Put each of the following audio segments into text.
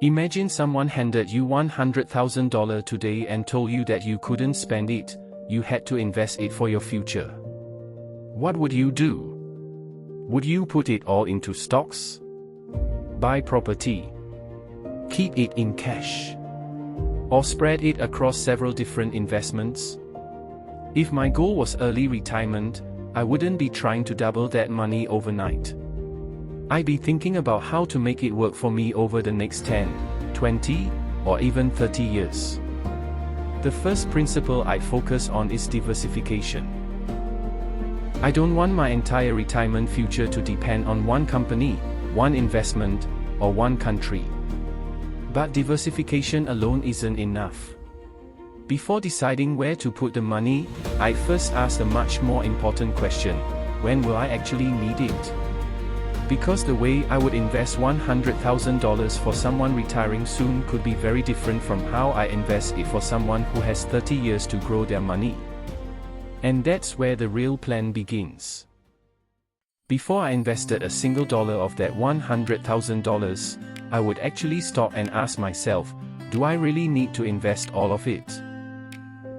Imagine someone handed you $100,000 today and told you that you couldn't spend it, you had to invest it for your future. What would you do? Would you put it all into stocks? Buy property? Keep it in cash? Or spread it across several different investments? If my goal was early retirement, I wouldn't be trying to double that money overnight. I'd be thinking about how to make it work for me over the next 10, 20, or even 30 years. The first principle I'd focus on is diversification. I don't want my entire retirement future to depend on one company, one investment, or one country. But diversification alone isn't enough. Before deciding where to put the money, I first ask a much more important question: when will I actually need it? Because the way I would invest $100,000 for someone retiring soon could be very different from how I invest it for someone who has 30 years to grow their money. And that's where the real plan begins. Before I invested a single dollar of that $100,000, I would actually stop and ask myself, do I really need to invest all of it?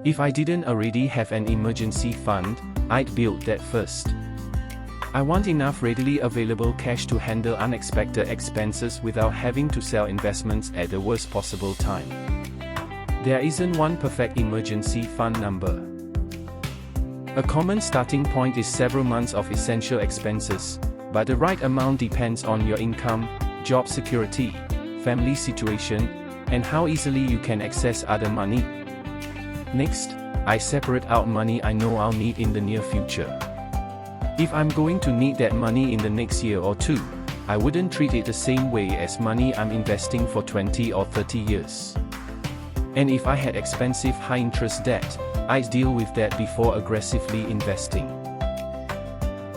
If I didn't already have an emergency fund, I'd build that first. I want enough readily available cash to handle unexpected expenses without having to sell investments at the worst possible time. There isn't one perfect emergency fund number. A common starting point is several months of essential expenses, but the right amount depends on your income, job security, family situation, and how easily you can access other money. Next, I separate out money I know I'll need in the near future. If I'm going to need that money in the next year or two, I wouldn't treat it the same way as money I'm investing for 20 or 30 years. And if I had expensive high-interest debt, I'd deal with that before aggressively investing.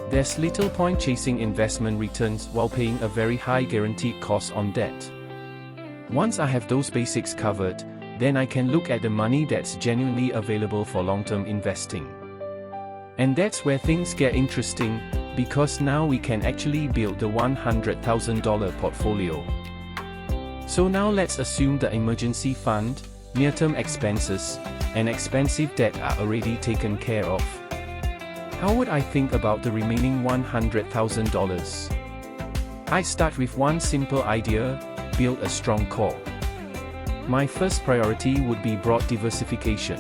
There's little point chasing investment returns while paying a very high guaranteed cost on debt. Once I have those basics covered, then I can look at the money that's genuinely available for long-term investing. And that's where things get interesting, because now we can actually build the $100,000 portfolio. So now let's assume the emergency fund, near-term expenses, and expensive debt are already taken care of. How would I think about the remaining $100,000? I start with one simple idea: build a strong core. My first priority would be broad diversification.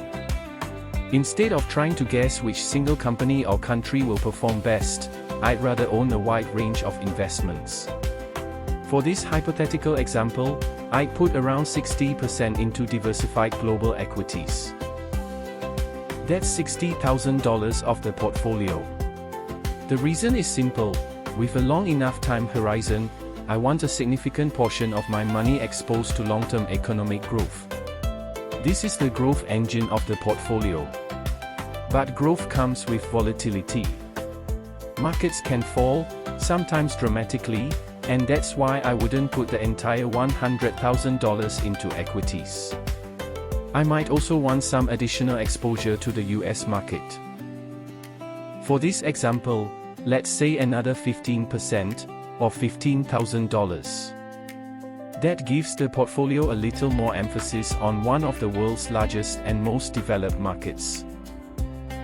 Instead of trying to guess which single company or country will perform best, I'd rather own a wide range of investments. For this hypothetical example, I'd put around 60% into diversified global equities. That's $60,000 of the portfolio. The reason is simple: with a long enough time horizon, I want a significant portion of my money exposed to long-term economic growth. This is the growth engine of the portfolio. But growth comes with volatility. Markets can fall, sometimes dramatically, and that's why I wouldn't put the entire $100,000 into equities. I might also want some additional exposure to the US market. For this example, let's say another 15%, or $15,000. That gives the portfolio a little more emphasis on one of the world's largest and most developed markets.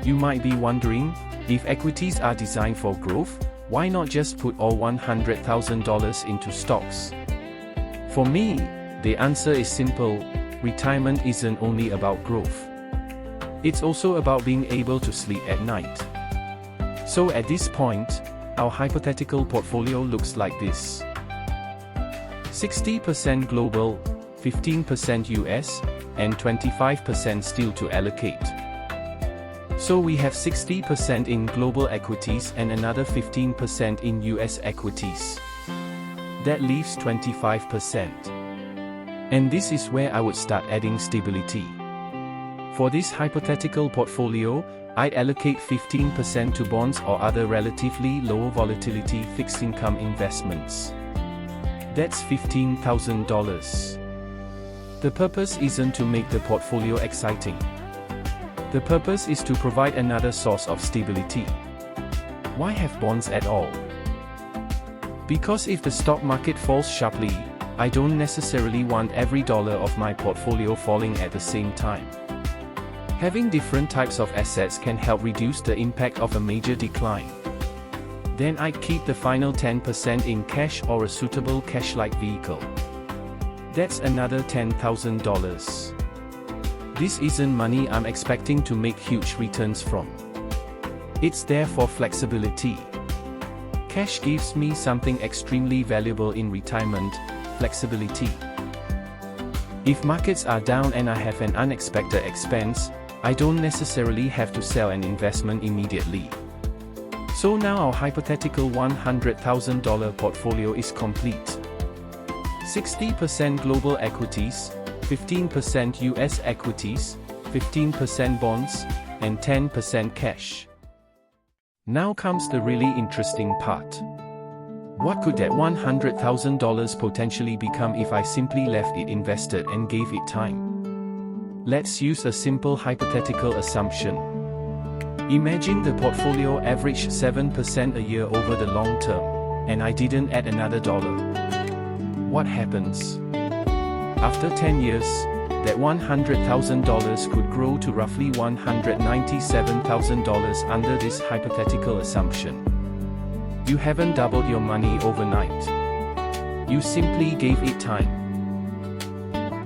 You might be wondering, if equities are designed for growth, why not just put all $100,000 into stocks? For me, the answer is simple: retirement isn't only about growth. It's also about being able to sleep at night. So at this point, our hypothetical portfolio looks like this: 60% global, 15% US, and 25% still to allocate. So we have 60% in global equities and another 15% in US equities. That leaves 25%. And this is where I would start adding stability. For this hypothetical portfolio, I'd allocate 15% to bonds or other relatively low volatility fixed income investments. That's $15,000. The purpose isn't to make the portfolio exciting. The purpose is to provide another source of stability. Why have bonds at all? Because if the stock market falls sharply, I don't necessarily want every dollar of my portfolio falling at the same time. Having different types of assets can help reduce the impact of a major decline. Then I'd keep the final 10% in cash or a suitable cash-like vehicle. That's another $10,000. This isn't money I'm expecting to make huge returns from. It's there for flexibility. Cash gives me something extremely valuable in retirement: flexibility. If markets are down and I have an unexpected expense, I don't necessarily have to sell an investment immediately. So now our hypothetical $100,000 portfolio is complete. 60% global equities, 15% US equities, 15% bonds, and 10% cash. Now comes the really interesting part. What could that $100,000 potentially become if I simply left it invested and gave it time? Let's use a simple hypothetical assumption. Imagine the portfolio averaged 7% a year over the long term, and I didn't add another dollar. What happens? After 10 years, that $100,000 could grow to roughly $197,000 under this hypothetical assumption. You haven't doubled your money overnight. You simply gave it time.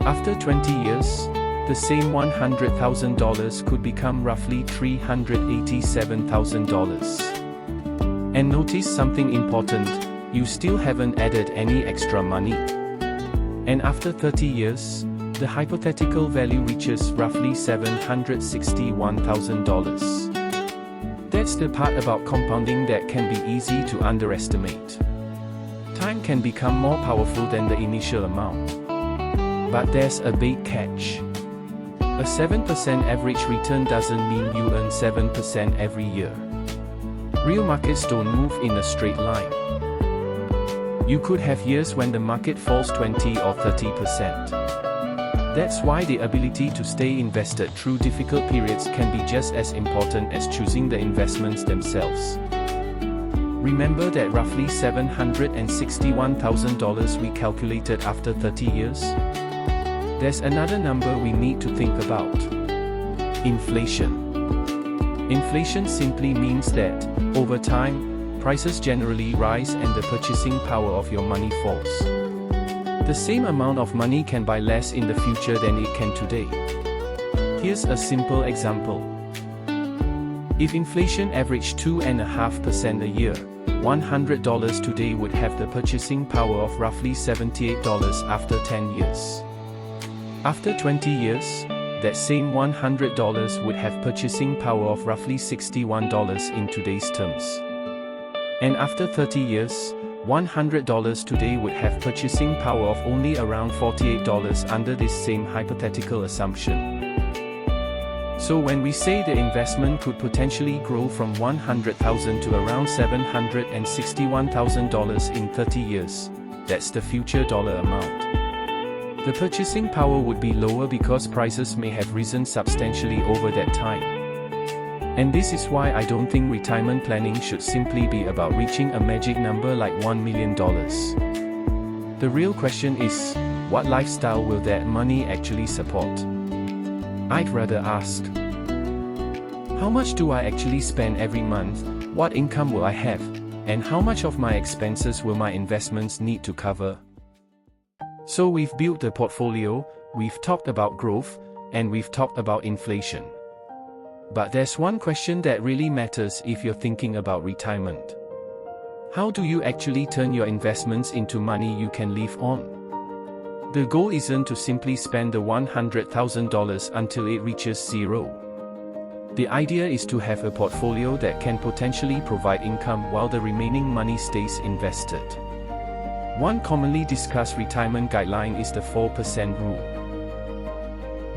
After 20 years, the same $100,000 could become roughly $387,000. And notice something important: you still haven't added any extra money. And after 30 years, the hypothetical value reaches roughly $761,000. That's the part about compounding that can be easy to underestimate. Time can become more powerful than the initial amount. But there's a big catch. A 7% average return doesn't mean you earn 7% every year. Real markets don't move in a straight line. You could have years when the market falls 20 or 30%. That's why the ability to stay invested through difficult periods can be just as important as choosing the investments themselves. Remember that roughly $761,000 we calculated after 30 years? There's another number we need to think about. Inflation. Inflation simply means that, over time, prices generally rise and the purchasing power of your money falls. The same amount of money can buy less in the future than it can today. Here's a simple example. If inflation averaged 2.5% a year, $100 today would have the purchasing power of roughly $78 after 10 years. After 20 years, that same $100 would have purchasing power of roughly $61 in today's terms. And after 30 years, $100 today would have purchasing power of only around $48 under this same hypothetical assumption. So when we say the investment could potentially grow from $100,000 to around $761,000 in 30 years, that's the future dollar amount. The purchasing power would be lower because prices may have risen substantially over that time. And this is why I don't think retirement planning should simply be about reaching a magic number like $1 million. The real question is, what lifestyle will that money actually support? I'd rather ask, how much do I actually spend every month, what income will I have, and how much of my expenses will my investments need to cover? So we've built the portfolio, we've talked about growth, and we've talked about inflation. But there's one question that really matters if you're thinking about retirement. How do you actually turn your investments into money you can live on? The goal isn't to simply spend the $100,000 until it reaches zero. The idea is to have a portfolio that can potentially provide income while the remaining money stays invested. One commonly discussed retirement guideline is the 4% rule.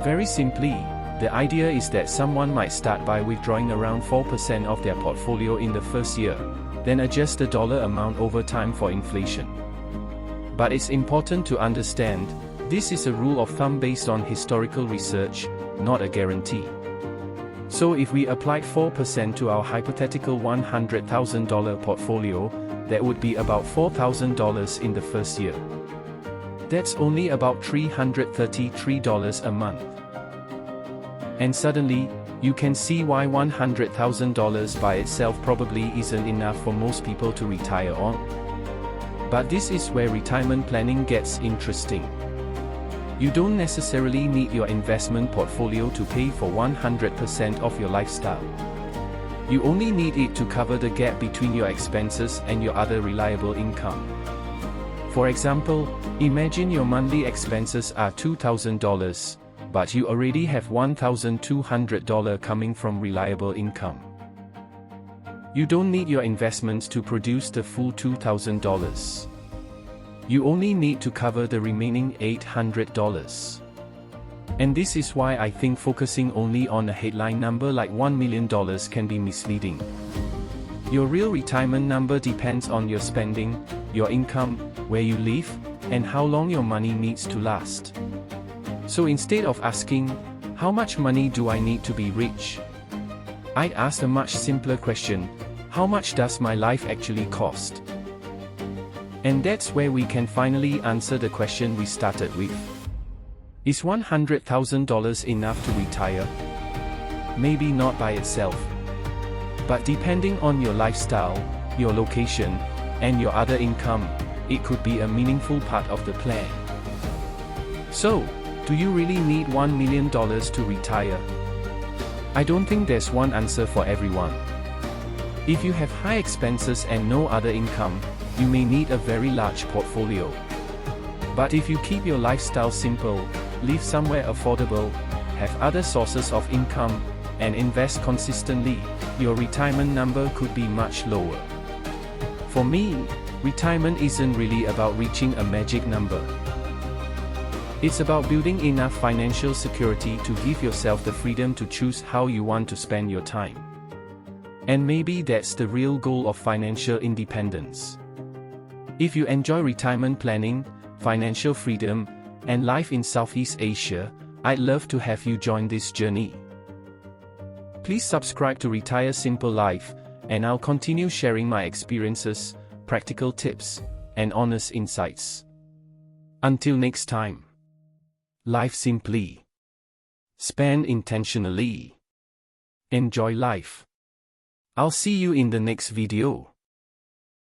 Very simply, the idea is that someone might start by withdrawing around 4% of their portfolio in the first year, then adjust the dollar amount over time for inflation. But it's important to understand, this is a rule of thumb based on historical research, not a guarantee. So if we applied 4% to our hypothetical $100,000 portfolio, that would be about $4,000 in the first year. That's only about $333 a month. And suddenly, you can see why $100,000 by itself probably isn't enough for most people to retire on. But this is where retirement planning gets interesting. You don't necessarily need your investment portfolio to pay for 100% of your lifestyle. You only need it to cover the gap between your expenses and your other reliable income. For example, imagine your monthly expenses are $2,000, but you already have $1,200 coming from reliable income. You don't need your investments to produce the full $2,000. You only need to cover the remaining $800. And this is why I think focusing only on a headline number like $1 million can be misleading. Your real retirement number depends on your spending, your income, where you live, and how long your money needs to last. So instead of asking, how much money do I need to be rich? I'd ask a much simpler question: how much does my life actually cost? And that's where we can finally answer the question we started with. Is $100,000 enough to retire? Maybe not by itself. But depending on your lifestyle, your location, and your other income, it could be a meaningful part of the plan. So, do you really need $1 million to retire? I don't think there's one answer for everyone. If you have high expenses and no other income, you may need a very large portfolio. But if you keep your lifestyle simple, live somewhere affordable, have other sources of income, and invest consistently, your retirement number could be much lower. For me, retirement isn't really about reaching a magic number. It's about building enough financial security to give yourself the freedom to choose how you want to spend your time. And maybe that's the real goal of financial independence. If you enjoy retirement planning, financial freedom, and life in Southeast Asia, I'd love to have you join this journey. Please subscribe to Retire Simple Life, and I'll continue sharing my experiences, practical tips, and honest insights. Until next time. Live simply. Spend intentionally. Enjoy life. I'll see you in the next video.